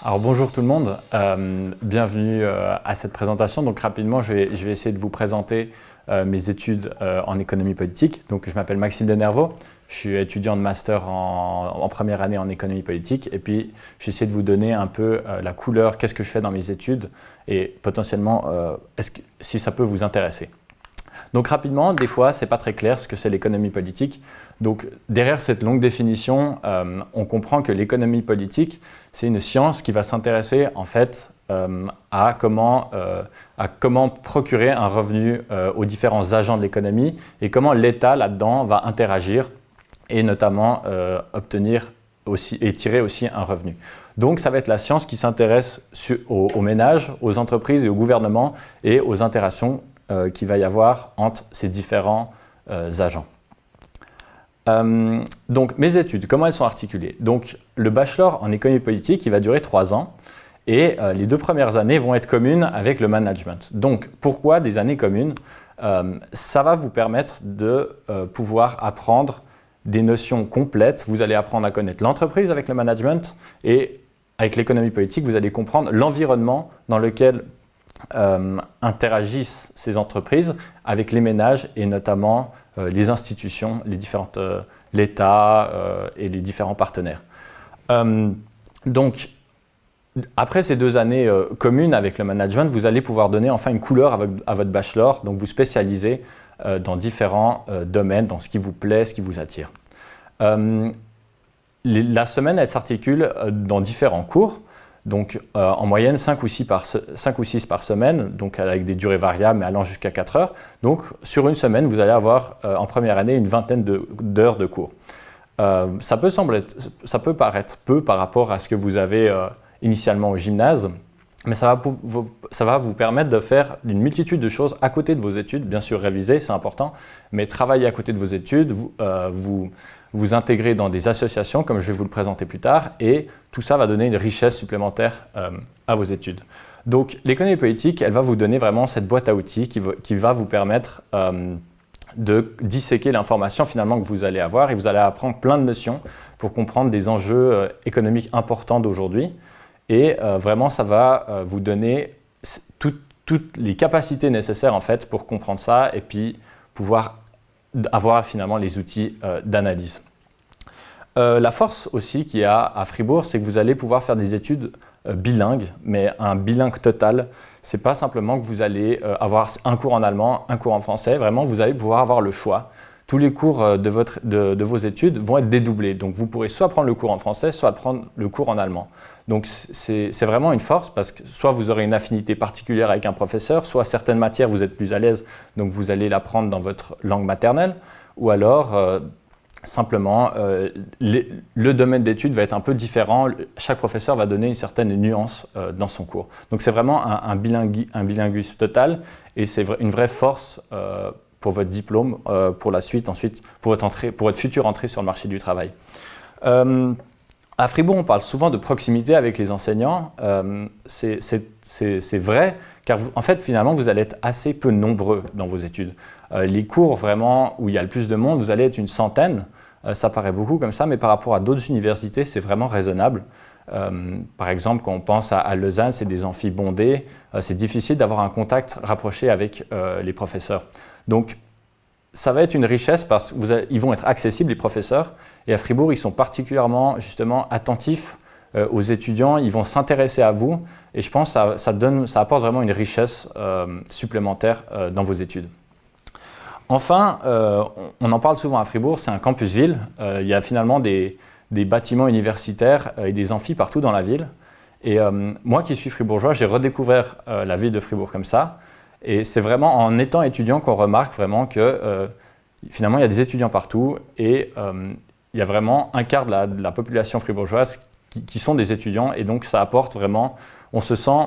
Alors bonjour tout le monde, bienvenue à cette présentation. Donc rapidement, je vais essayer de vous présenter mes études en économie politique. Donc je m'appelle Maxime Denervaux, je suis étudiant de master en première année en économie politique et puis j'essaie de vous donner un peu la couleur, qu'est-ce que je fais dans mes études et potentiellement si ça peut vous intéresser. Donc rapidement, des fois, ce n'est pas très clair ce que c'est l'économie politique. Donc derrière cette longue définition, on comprend que l'économie politique, c'est une science qui va s'intéresser en fait à comment procurer un revenu aux différents agents de l'économie et comment l'État là-dedans va interagir et notamment obtenir aussi, et tirer aussi un revenu. Donc ça va être la science qui s'intéresse aux ménages, aux entreprises et au gouvernement et aux interactions qu'il va y avoir entre ces différents agents. Donc mes études, comment elles sont articulées? Donc le bachelor en économie politique, il va durer 3 ans et les 2 premières années vont être communes avec le management. Donc pourquoi des années communes? Ça va vous permettre de pouvoir apprendre des notions complètes. Vous allez apprendre à connaître l'entreprise avec le management et avec l'économie politique, vous allez comprendre l'environnement dans lequel interagissent ces entreprises avec les ménages et notamment les institutions, l'État et les différents partenaires. Donc, après ces 2 années communes avec le management, vous allez pouvoir donner enfin une couleur à votre bachelor, donc vous spécialiser dans différents domaines, dans ce qui vous plaît, ce qui vous attire. La semaine, elle s'articule dans différents cours. Donc en moyenne 5 ou 6 par semaine, donc avec des durées variables mais allant jusqu'à 4 heures. Donc sur une semaine, vous allez avoir en première année une vingtaine d'heures de cours. Ça peut paraître peu par rapport à ce que vous avez initialement au gymnase, mais ça va vous permettre de faire une multitude de choses à côté de vos études. Bien sûr, réviser, c'est important, mais travailler à côté de vos études, vous intégrer dans des associations, comme je vais vous le présenter plus tard, et tout ça va donner une richesse supplémentaire à vos études. Donc l'économie politique, elle va vous donner vraiment cette boîte à outils qui va vous permettre de disséquer l'information finalement que vous allez avoir, et vous allez apprendre plein de notions pour comprendre des enjeux économiques importants d'aujourd'hui. Et vraiment, ça va vous donner toutes les capacités nécessaires en fait pour comprendre ça et puis pouvoir avoir finalement les outils d'analyse. La force aussi qu'il y a à Fribourg, c'est que vous allez pouvoir faire des études bilingues, mais un bilingue total. Ce n'est pas simplement que vous allez avoir un cours en allemand, un cours en français. Vraiment, vous allez pouvoir avoir le choix. Tous les cours de vos études vont être dédoublés. Donc, vous pourrez soit prendre le cours en français, soit prendre le cours en allemand. Donc, c'est vraiment une force parce que soit vous aurez une affinité particulière avec un professeur, soit certaines matières vous êtes plus à l'aise, donc vous allez l'apprendre dans votre langue maternelle, ou alors simplement le domaine d'études va être un peu différent. Chaque professeur va donner une certaine nuance dans son cours. Donc, c'est vraiment un bilinguisme total et c'est une vraie force pour votre diplôme, pour la suite, ensuite, pour votre future entrée sur le marché du travail. À Fribourg, on parle souvent de proximité avec les enseignants. C'est vrai, car en fait, finalement, vous allez être assez peu nombreux dans vos études. Les cours vraiment où il y a le plus de monde, vous allez être une centaine. Ça paraît beaucoup comme ça, mais par rapport à d'autres universités, c'est vraiment raisonnable. Par exemple, quand on pense à Lausanne, c'est des amphis bondés. C'est difficile d'avoir un contact rapproché avec les professeurs. Donc, ça va être une richesse parce qu'ils vont être accessibles, les professeurs. Et à Fribourg, ils sont particulièrement justement attentifs aux étudiants. Ils vont s'intéresser à vous. Et je pense que ça apporte vraiment une richesse supplémentaire dans vos études. Enfin, on en parle souvent à Fribourg, c'est un campus-ville. Il y a finalement des bâtiments universitaires et des amphis partout dans la ville. Et moi qui suis fribourgeois, j'ai redécouvert la ville de Fribourg comme ça. Et c'est vraiment en étant étudiant qu'on remarque vraiment que finalement il y a des étudiants partout et il y a vraiment un quart de la population fribourgeoise qui sont des étudiants et donc ça apporte vraiment, on se sent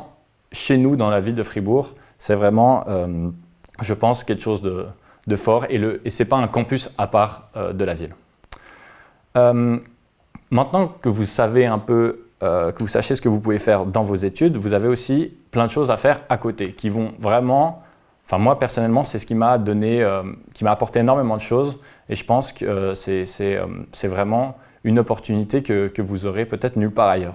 chez nous dans la ville de Fribourg. C'est vraiment, je pense, quelque chose de fort et ce n'est pas un campus à part de la ville. Maintenant que vous savez un peu que vous sachiez ce que vous pouvez faire dans vos études, vous avez aussi plein de choses à faire à côté qui vont vraiment, enfin moi personnellement, c'est ce qui m'a donné, qui m'a apporté énormément de choses et je pense que c'est vraiment une opportunité que vous aurez peut-être nulle part ailleurs.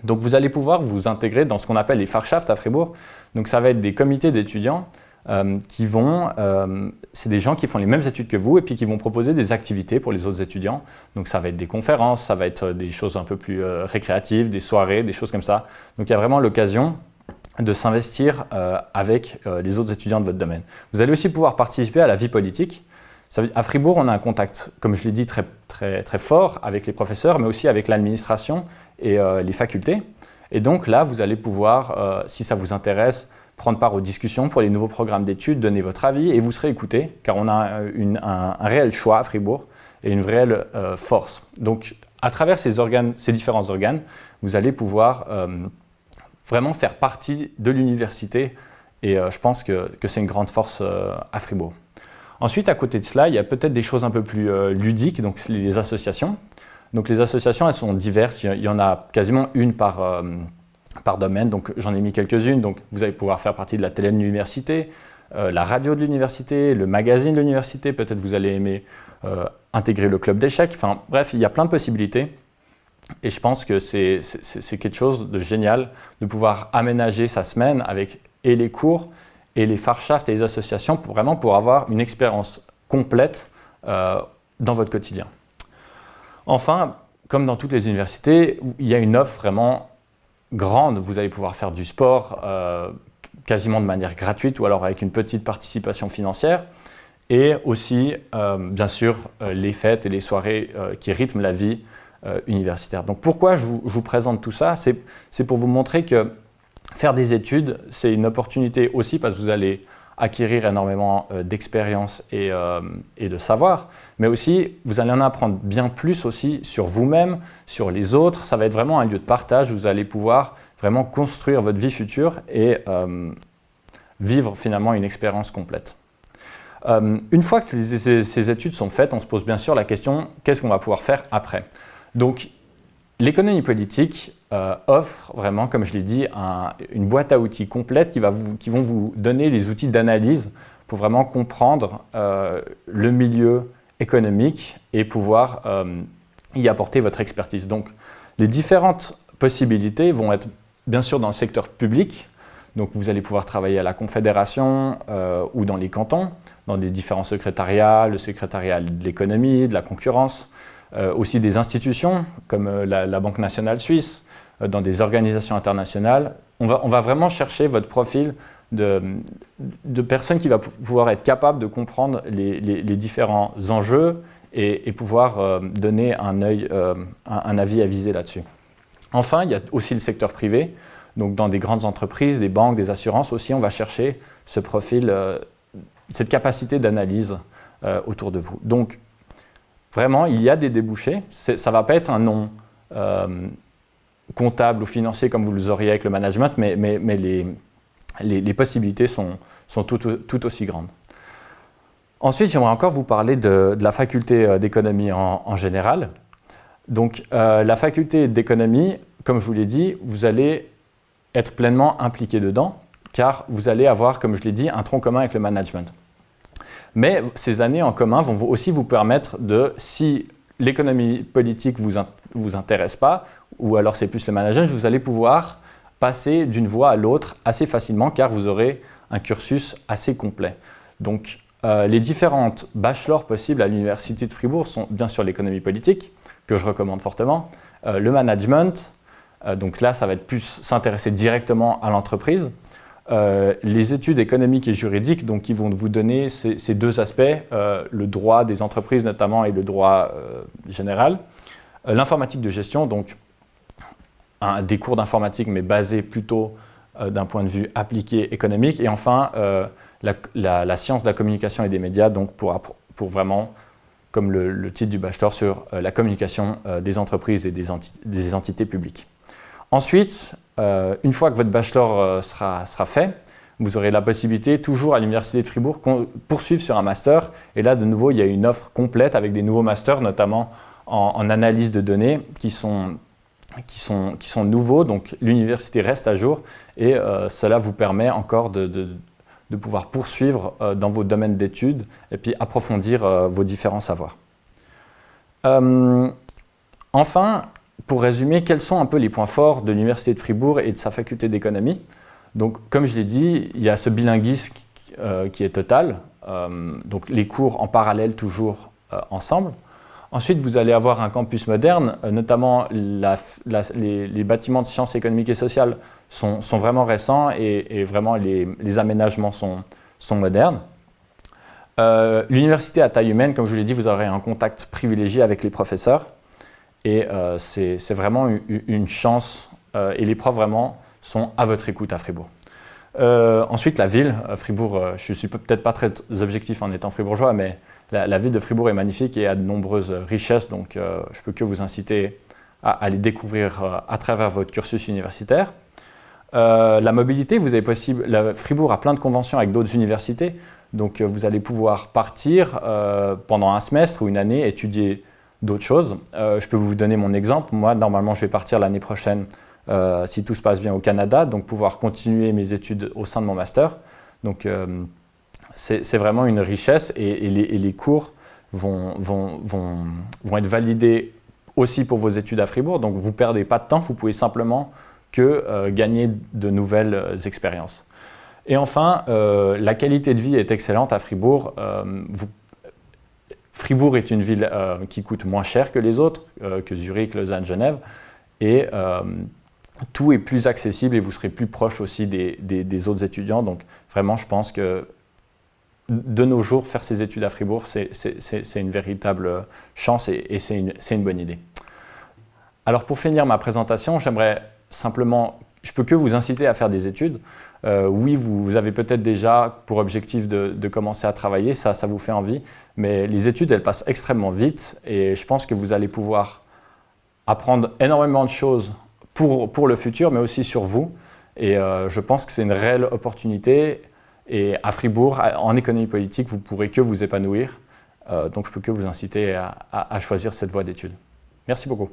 Donc vous allez pouvoir vous intégrer dans ce qu'on appelle les Fachschaft à Fribourg. Donc ça va être des comités d'étudiants c'est des gens qui font les mêmes études que vous et puis qui vont proposer des activités pour les autres étudiants. Donc ça va être des conférences, ça va être des choses un peu plus récréatives, des soirées, des choses comme ça. Donc il y a vraiment l'occasion de s'investir avec les autres étudiants de votre domaine. Vous allez aussi pouvoir participer à la vie politique. À Fribourg, on a un contact, comme je l'ai dit, très fort avec les professeurs, mais aussi avec l'administration et les facultés. Et donc là, vous allez pouvoir, si ça vous intéresse, prendre part aux discussions pour les nouveaux programmes d'études, donner votre avis et vous serez écouté, car on a un réel choix à Fribourg et une réelle force. Donc, à travers ces différents organes, vous allez pouvoir vraiment faire partie de l'université et je pense que c'est une grande force à Fribourg. Ensuite, à côté de cela, il y a peut-être des choses un peu plus ludiques, donc les associations. Donc les associations, elles sont diverses, il y en a quasiment une par domaine, donc j'en ai mis quelques-unes. Donc vous allez pouvoir faire partie de la télé de l'université, la radio de l'université, le magazine de l'université, peut-être vous allez aimer intégrer le club d'échecs, enfin bref, il y a plein de possibilités. Et je pense que c'est quelque chose de génial de pouvoir aménager sa semaine avec et les cours et les Fachschaft et les associations pour avoir une expérience complète dans votre quotidien. Enfin, comme dans toutes les universités, il y a une offre vraiment grande. Vous allez pouvoir faire du sport quasiment de manière gratuite ou alors avec une petite participation financière. Et aussi, bien sûr, les fêtes et les soirées qui rythment la vie universitaire. Donc pourquoi je vous présente tout ça? C'est pour vous montrer que faire des études, c'est une opportunité aussi parce que vous allez acquérir énormément d'expérience et de savoir, mais aussi vous allez en apprendre bien plus aussi sur vous-même, sur les autres. Ça va être vraiment un lieu de partage où vous allez pouvoir vraiment construire votre vie future et vivre finalement une expérience complète. Une fois que ces études sont faites, on se pose bien sûr la question qu'est-ce qu'on va pouvoir faire après? Donc l'économie politique offre vraiment, comme je l'ai dit, une boîte à outils complète qui vont vous donner les outils d'analyse pour vraiment comprendre le milieu économique et pouvoir y apporter votre expertise. Donc, les différentes possibilités vont être bien sûr dans le secteur public. Donc, vous allez pouvoir travailler à la Confédération ou dans les cantons, dans les différents secrétariats, le secrétariat de l'économie, de la concurrence, aussi des institutions comme la Banque nationale suisse, dans des organisations internationales. On va vraiment chercher votre profil de personne qui va pouvoir être capable de comprendre les différents enjeux et pouvoir donner un avis avisé là-dessus. Enfin, il y a aussi le secteur privé. Donc dans des grandes entreprises, des banques, des assurances aussi, on va chercher ce profil, cette capacité d'analyse autour de vous. Donc vraiment, il y a des débouchés. Ça ne va pas être un nom comptable ou financier comme vous le auriez avec le management, mais les possibilités sont tout aussi grandes. Ensuite, j'aimerais encore vous parler de la faculté d'économie en général. Donc, la faculté d'économie, comme je vous l'ai dit, vous allez être pleinement impliqué dedans, car vous allez avoir, comme je l'ai dit, un tronc commun avec le management. Mais ces années en commun vont aussi vous permettre si l'économie politique ne vous intéresse pas, ou alors c'est plus le management, vous allez pouvoir passer d'une voie à l'autre assez facilement, car vous aurez un cursus assez complet. Donc, les différentes bachelors possibles à l'Université de Fribourg sont bien sûr l'économie politique, que je recommande fortement, le management, donc là ça va être plus s'intéresser directement à l'entreprise, les études économiques et juridiques, donc qui vont vous donner ces deux aspects, le droit des entreprises notamment et le droit général, l'informatique de gestion, donc des cours d'informatique mais basés plutôt d'un point de vue appliqué économique, et enfin la science de la communication et des médias, donc pour vraiment, comme le titre du bachelor, sur la communication des entreprises et des entités publiques. Ensuite, une fois que votre bachelor sera fait, vous aurez la possibilité, toujours à l'Université de Fribourg, de poursuivre sur un master. Et là, de nouveau, il y a une offre complète avec des nouveaux masters, notamment en analyse de données, qui sont nouveaux. Donc, l'université reste à jour et cela vous permet encore de pouvoir poursuivre dans vos domaines d'études et puis approfondir vos différents savoirs. Enfin, pour résumer, quels sont un peu les points forts de l'Université de Fribourg et de sa faculté d'économie? Donc, comme je l'ai dit, il y a ce bilinguisme qui est total, donc les cours en parallèle toujours ensemble. Ensuite, vous allez avoir un campus moderne, notamment les bâtiments de sciences économiques et sociales sont vraiment récents et vraiment les aménagements sont modernes. L'université à taille humaine, comme je vous l'ai dit, vous aurez un contact privilégié avec les professeurs et c'est vraiment une chance et les profs vraiment sont à votre écoute à Fribourg. Ensuite, la ville, Fribourg, je ne suis peut-être pas très objectif en étant fribourgeois, mais la ville de Fribourg est magnifique et a de nombreuses richesses, donc je ne peux que vous inciter à les découvrir à travers votre cursus universitaire. La mobilité, vous avez Fribourg a plein de conventions avec d'autres universités, donc vous allez pouvoir partir pendant un semestre ou une année étudier d'autres choses. Je peux vous donner mon exemple. Moi, normalement, je vais partir l'année prochaine si tout se passe bien au Canada, donc pouvoir continuer mes études au sein de mon master. Donc c'est vraiment une richesse et les cours vont être validés aussi pour vos études à Fribourg, donc vous ne perdez pas de temps, vous pouvez simplement gagner de nouvelles expériences. Et enfin, la qualité de vie est excellente à Fribourg. Fribourg est une ville qui coûte moins cher que les autres, que Zurich, Lausanne, Genève, et tout est plus accessible et vous serez plus proche aussi des autres étudiants. Donc vraiment, je pense que de nos jours, faire ses études à Fribourg, c'est une véritable chance et c'est une bonne idée. Alors pour finir ma présentation, j'aimerais simplement, je ne peux que vous inciter à faire des études. Oui, vous avez peut-être déjà pour objectif de commencer à travailler, ça vous fait envie, mais les études, elles passent extrêmement vite et je pense que vous allez pouvoir apprendre énormément de choses pour le futur, mais aussi sur vous. Et je pense que c'est une réelle opportunité. Et à Fribourg, en économie politique, vous ne pourrez que vous épanouir. Donc je peux que vous inciter à choisir cette voie d'études. Merci beaucoup.